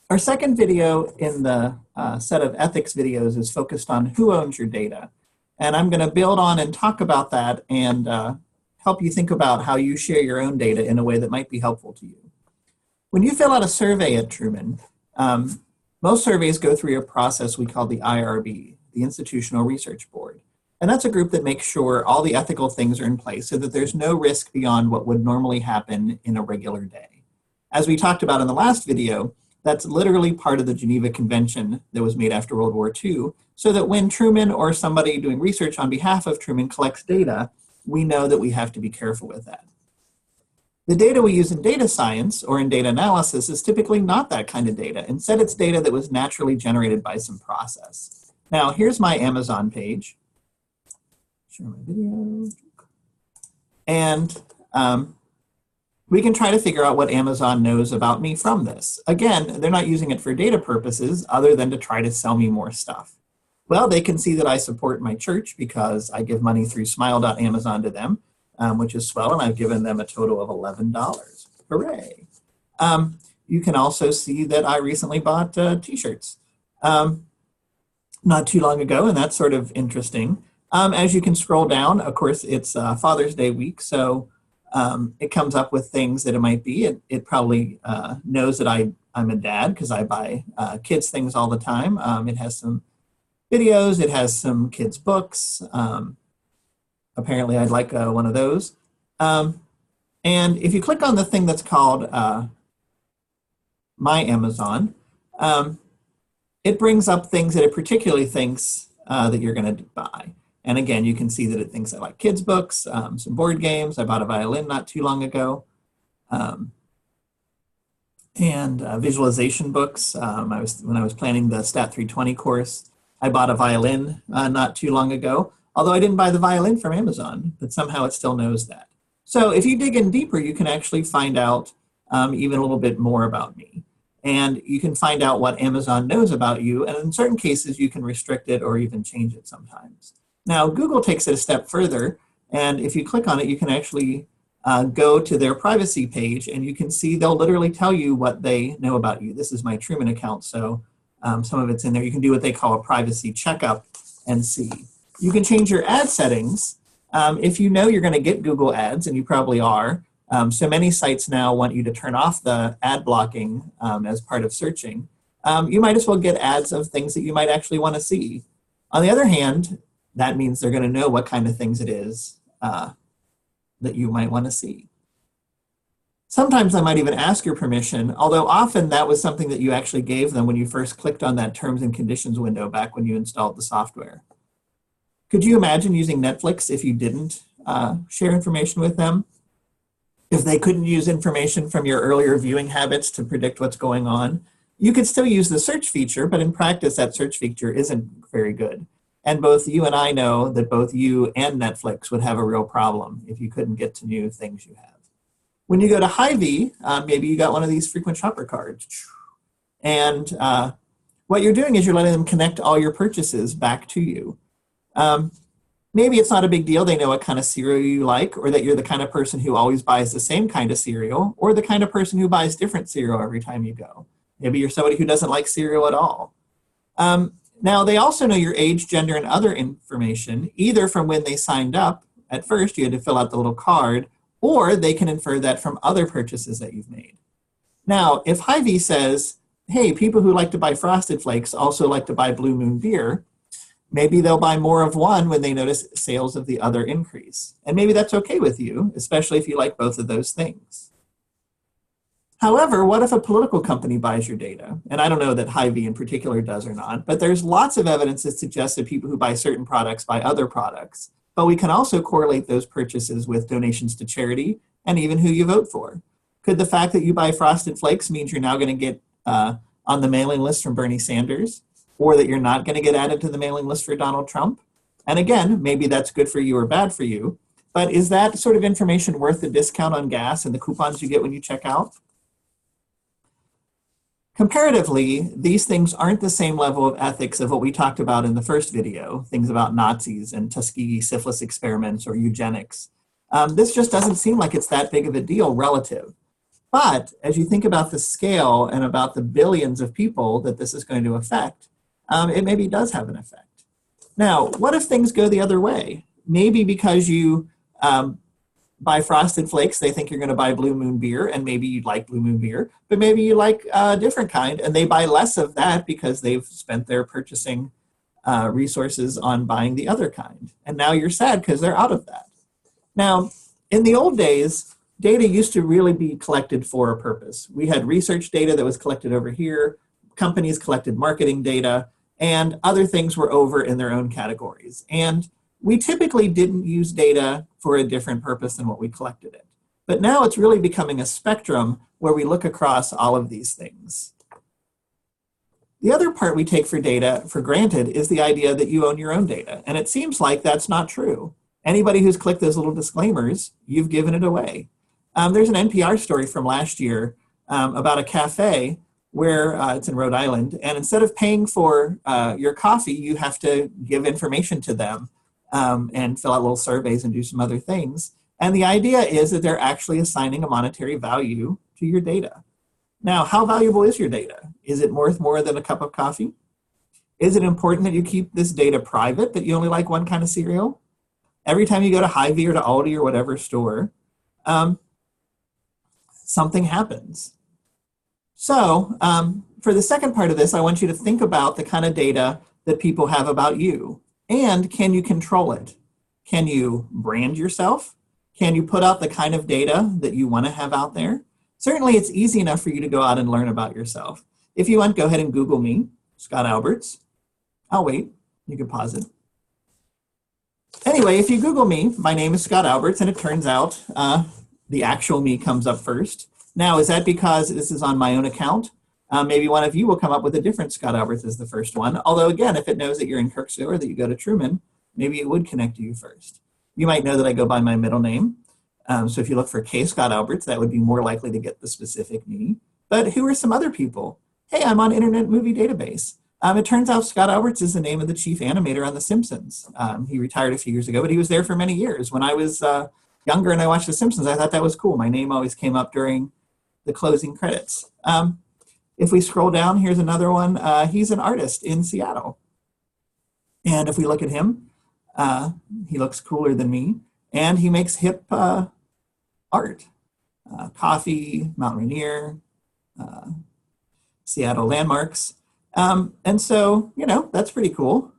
Our second video in the set of ethics videos is focused on who owns your data. And I'm going to build on and talk about that and help you think about how you share your own data in a way that might be helpful to you. When you fill out a survey at Truman, most surveys go through a process we call the IRB, the Institutional Research Board. And that's a group that makes sure all the ethical things are in place so that there's no risk beyond what would normally happen in a regular day. As we talked about in the last video, that's literally part of the Geneva Convention that was made after World War II, so that when Truman or somebody doing research on behalf of Truman collects data, we know that we have to be careful with that. The data we use in data science or in data analysis is typically not that kind of data. Instead, it's data that was naturally generated by some process. Now, here's my Amazon page. Share my video. And we can try to figure out what Amazon knows about me from this. Again, they're not using it for data purposes other than to try to sell me more stuff. Well, they can see that I support my church because I give money through smile.amazon to them, which is swell, and I've given them a total of $11. Hooray. You can also see that I recently bought t-shirts not too long ago, and that's sort of interesting. As you can scroll down, of course, it's Father's Day week, so it comes up with things that it might be. It probably knows that I'm a dad because I buy kids things all the time. It has some videos, it has some kids' books. Apparently I'd like one of those. And if you click on the thing that's called My Amazon, it brings up things that it particularly thinks that you're going to buy. And again, you can see that it thinks I like kids' books, some board games. I bought a violin not too long ago. And visualization books. When I was planning the Stat 320 course, I bought a violin not too long ago, although I didn't buy the violin from Amazon, but somehow it still knows that. So if you dig in deeper, you can actually find out even a little bit more about me. And you can find out what Amazon knows about you, and in certain cases, you can restrict it or even change it sometimes. Now, Google takes it a step further, and if you click on it, you can actually go to their privacy page, and you can see they'll literally tell you what they know about you. This is my Truman account, so some of it's in there. You can do what they call a privacy checkup and see. You can change your ad settings. If you know you're going to get Google ads, and you probably are, so many sites now want you to turn off the ad blocking as part of searching. You might as well get ads of things that you might actually want to see. On the other hand, that means they're going to know what kind of things it is that you might want to see. Sometimes I might even ask your permission, although often that was something that you actually gave them when you first clicked on that terms and conditions window back when you installed the software. Could you imagine using Netflix if you didn't share information with them? If they couldn't use information from your earlier viewing habits to predict what's going on? You could still use the search feature, but in practice that search feature isn't very good. And both you and I know that both you and Netflix would have a real problem if you couldn't get to new things you have. When you go to Hy-Vee, maybe you got one of these frequent shopper cards. And what you're doing is you're letting them connect all your purchases back to you. Maybe it's not a big deal. They know what kind of cereal you like, or that you're the kind of person who always buys the same kind of cereal, or the kind of person who buys different cereal every time you go. Maybe you're somebody who doesn't like cereal at all. Now, they also know your age, gender, and other information, either from when they signed up. At first, you had to fill out the little card, or they can infer that from other purchases that you've made. Now, if Hy-Vee says, hey, people who like to buy Frosted Flakes also like to buy Blue Moon beer, maybe they'll buy more of one when they notice sales of the other increase. And maybe that's okay with you, especially if you like both of those things. However, what if a political company buys your data? And I don't know that Hy-Vee in particular does or not, but there's lots of evidence that suggests that people who buy certain products buy other products. But we can also correlate those purchases with donations to charity and even who you vote for. Could the fact that you buy Frosted Flakes means you're now going to get on the mailing list from Bernie Sanders, or that you're not going to get added to the mailing list for Donald Trump? And again, maybe that's good for you or bad for you, but is that sort of information worth the discount on gas and the coupons you get when you check out? Comparatively, these things aren't the same level of ethics of what we talked about in the first video, things about Nazis and Tuskegee syphilis experiments or eugenics. This just doesn't seem like it's that big of a deal relative. But as you think about the scale and about the billions of people that this is going to affect, it maybe does have an effect. Now, what if things go the other way? Maybe because you buy Frosted Flakes, they think you're going to buy Blue Moon beer, and maybe you'd like Blue Moon beer, but maybe you like a different kind, and they buy less of that because they've spent their purchasing resources on buying the other kind. And now you're sad because they're out of that. Now, in the old days, data used to really be collected for a purpose. We had research data that was collected over here, companies collected marketing data, and other things were over in their own categories. And we typically didn't use data for a different purpose than what we collected it. But now it's really becoming a spectrum where we look across all of these things. The other part we take for data for granted is the idea that you own your own data. And it seems like that's not true. Anybody who's clicked those little disclaimers, you've given it away. There's an NPR story from last year about a cafe where it's in Rhode Island, and instead of paying for your coffee, you have to give information to them and fill out little surveys and do some other things. And the idea is that they're actually assigning a monetary value to your data. Now, how valuable is your data? Is it worth more than a cup of coffee? Is it important that you keep this data private, that you only like one kind of cereal? Every time you go to Hy-Vee or to Aldi or whatever store, something happens. So for the second part of this, I want you to think about the kind of data that people have about you. And can you control it? Can you brand yourself? Can you put out the kind of data that you want to have out there? Certainly, it's easy enough for you to go out and learn about yourself. If you want, go ahead and Google me, Scott Alberts. I'll wait. You can pause it. Anyway, if you Google me, my name is Scott Alberts, and it turns out the actual me comes up first. Now, is that because this is on my own account? Maybe one of you will come up with a different Scott Alberts as the first one. Although, again, if it knows that you're in Kirksville or that you go to Truman, maybe it would connect to you first. You might know that I go by my middle name. So if you look for K. Scott Alberts, that would be more likely to get the specific me. But who are some other people? Hey, I'm on Internet Movie Database. It turns out Scott Alberts is the name of the chief animator on The Simpsons. He retired a few years ago, but he was there for many years. When I was younger and I watched The Simpsons, I thought that was cool. My name always came up during the closing credits. If we scroll down, here's another one. He's an artist in Seattle. And if we look at him, he looks cooler than me. And he makes hip art. Coffee, Mount Rainier, Seattle landmarks. And so, you know, that's pretty cool.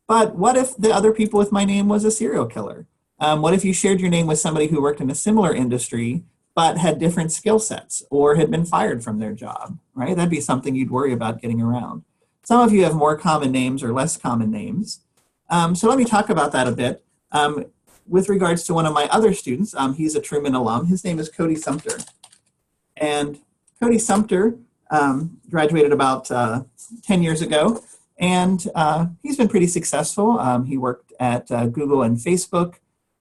But what if the other people with my name was a serial killer? What if you shared your name with somebody who worked in a similar industry but had different skill sets or had been fired from their job, right? That'd be something you'd worry about getting around. Some of you have more common names or less common names. So let me talk about that a bit. With regards to one of my other students, he's a Truman alum. His name is Cody Sumpter. And Cody Sumpter graduated about 10 years ago, and he's been pretty successful. He worked at Google and Facebook.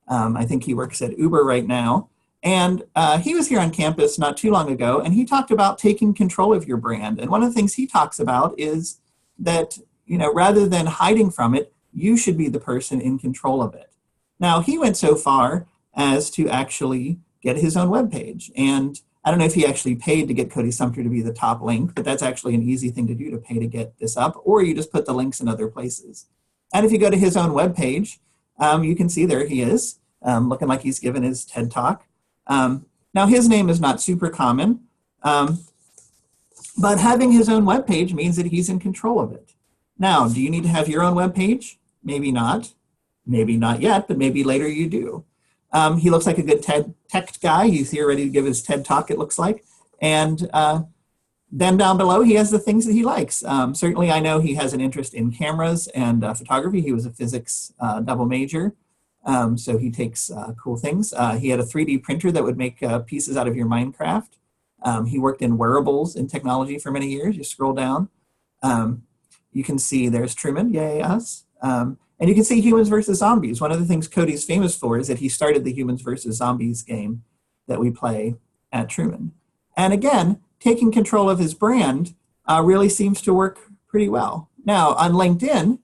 I think he works at Uber right now. And he was here on campus not too long ago, and he talked about taking control of your brand. And one of the things he talks about is that, you know, rather than hiding from it, you should be the person in control of it. Now, he went so far as to actually get his own webpage. And I don't know if he actually paid to get Cody Sumpter to be the top link, but that's actually an easy thing to do, to pay to get this up, or you just put the links in other places. And if you go to his own webpage, you can see there he is, looking like he's given his TED Talk. Now, his name is not super common, but having his own webpage means that he's in control of it. Now, do you need to have your own webpage? Maybe not. Maybe not yet, but maybe later you do. He looks like a good tech guy. He's here ready to give his TED Talk, it looks like. And then down below, he has the things that he likes. Certainly, I know he has an interest in cameras and photography. He was a physics double major. So he takes cool things. He had a 3D printer that would make pieces out of your Minecraft. He worked in wearables and technology for many years. You scroll down. You can see there's Truman, yay us. And you can see Humans versus Zombies. One of the things Cody's famous for is that he started the Humans versus Zombies game that we play at Truman. And again, taking control of his brand really seems to work pretty well. Now, on LinkedIn,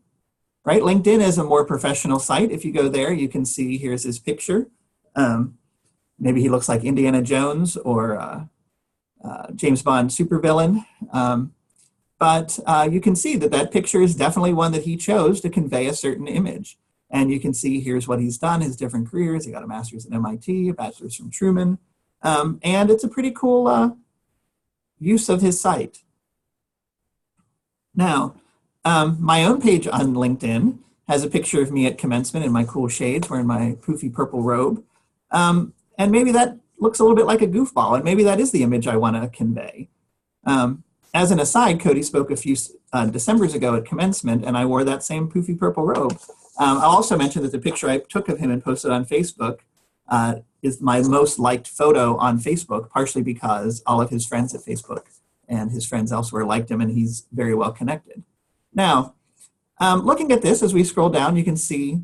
right? LinkedIn is a more professional site. If you go there, you can see here's his picture. Maybe he looks like Indiana Jones or James Bond supervillain. But you can see that that picture is definitely one that he chose to convey a certain image. And you can see here's what he's done, his different careers. He got a master's at MIT, a bachelor's from Truman. And it's a pretty cool use of his site. Now, my own page on LinkedIn has a picture of me at commencement in my cool shades wearing my poofy purple robe. And maybe that looks a little bit like a goofball, and maybe that is the image I want to convey. As an aside, Cody spoke a few Decembers ago at commencement, and I wore that same poofy purple robe. I'll also mention that the picture I took of him and posted on Facebook is my most liked photo on Facebook, partially because all of his friends at Facebook and his friends elsewhere liked him, and he's very well connected. Now, looking at this, as we scroll down, you can see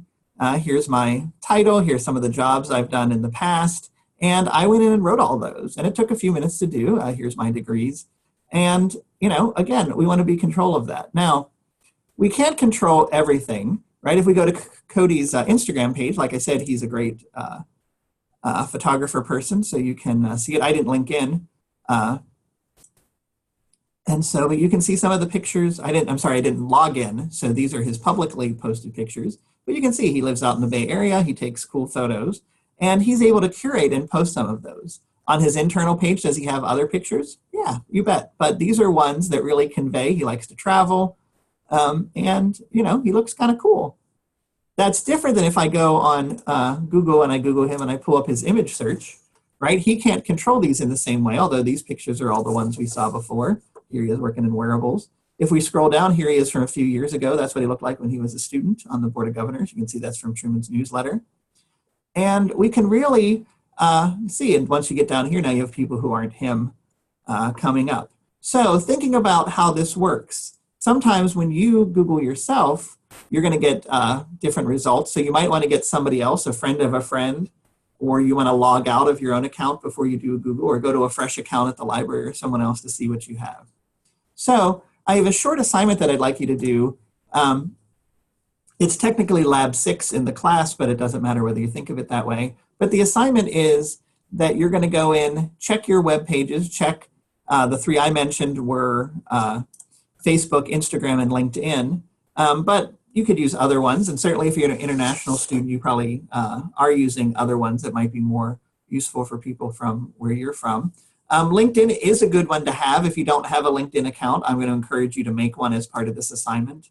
here's my title, here's some of the jobs I've done in the past, and I went in and wrote all those, and it took a few minutes to do. Here's my degrees. And, you know, again, we want to be in control of that. Now, we can't control everything, right? If we go to Cody's Instagram page, like I said, he's a great photographer person, so you can see it. I didn't link in. And so, but you can see some of the pictures. I didn't log in. So these are his publicly posted pictures. But you can see he lives out in the Bay Area. He takes cool photos. And he's able to curate and post some of those. On his internal page, does he have other pictures? Yeah, you bet. But these are ones that really convey he likes to travel. And, you know, he looks kind of cool. That's different than if I go on Google and I Google him and I pull up his image search, right? He can't control these in the same way, although these pictures are all the ones we saw before. Here he is working in wearables. If we scroll down, here he is from a few years ago. That's what he looked like when he was a student on the Board of Governors. You can see that's from Truman's newsletter. And we can really see, and once you get down here, now you have people who aren't him coming up. So thinking about how this works, sometimes when you Google yourself, you're going to get different results. So you might want to get somebody else, a friend of a friend, or you want to log out of your own account before you do Google, or go to a fresh account at the library or someone else to see what you have. So I have a short assignment that I'd like you to do. It's technically lab 6 in the class, but it doesn't matter whether you think of it that way. But the assignment is that you're going to go in, check your web pages, check the 3 I mentioned were Facebook, Instagram, and LinkedIn. But you could use other ones. And certainly if you're an international student, you probably are using other ones that might be more useful for people from where you're from. LinkedIn is a good one to have. If you don't have a LinkedIn account, I'm going to encourage you to make one as part of this assignment.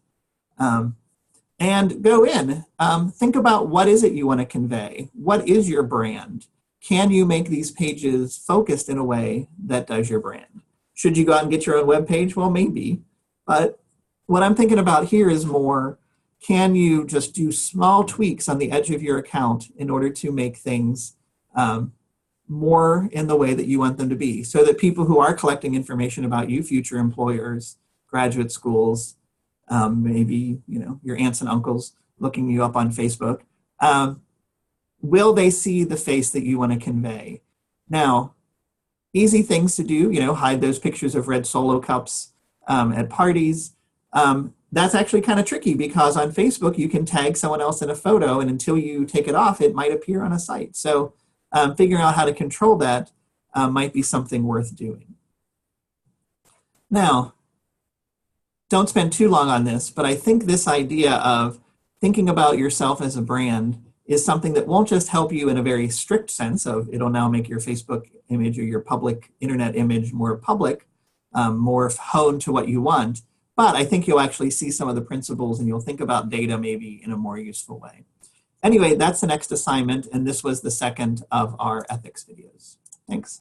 And go in, think about what is it you want to convey? What is your brand? Can you make these pages focused in a way that does your brand? Should you go out and get your own web page? Well, maybe. But what I'm thinking about here is more, can you just do small tweaks on the edge of your account in order to make things more in the way that you want them to be, so that people who are collecting information about you, future employers, graduate schools, maybe, you know, your aunts and uncles looking you up on Facebook, will they see the face that you want to convey? Now, easy things to do, you know, hide those pictures of red Solo cups at parties. That's actually kind of tricky because on Facebook, you can tag someone else in a photo, and until you take it off, it might appear on a site. So figuring out how to control that might be something worth doing. Now, don't spend too long on this, but I think this idea of thinking about yourself as a brand is something that won't just help you in a very strict sense of it'll now make your Facebook image or your public internet image more public, more honed to what you want, but I think you'll actually see some of the principles and you'll think about data maybe in a more useful way. Anyway, that's the next assignment, and this was the second of our ethics videos. Thanks.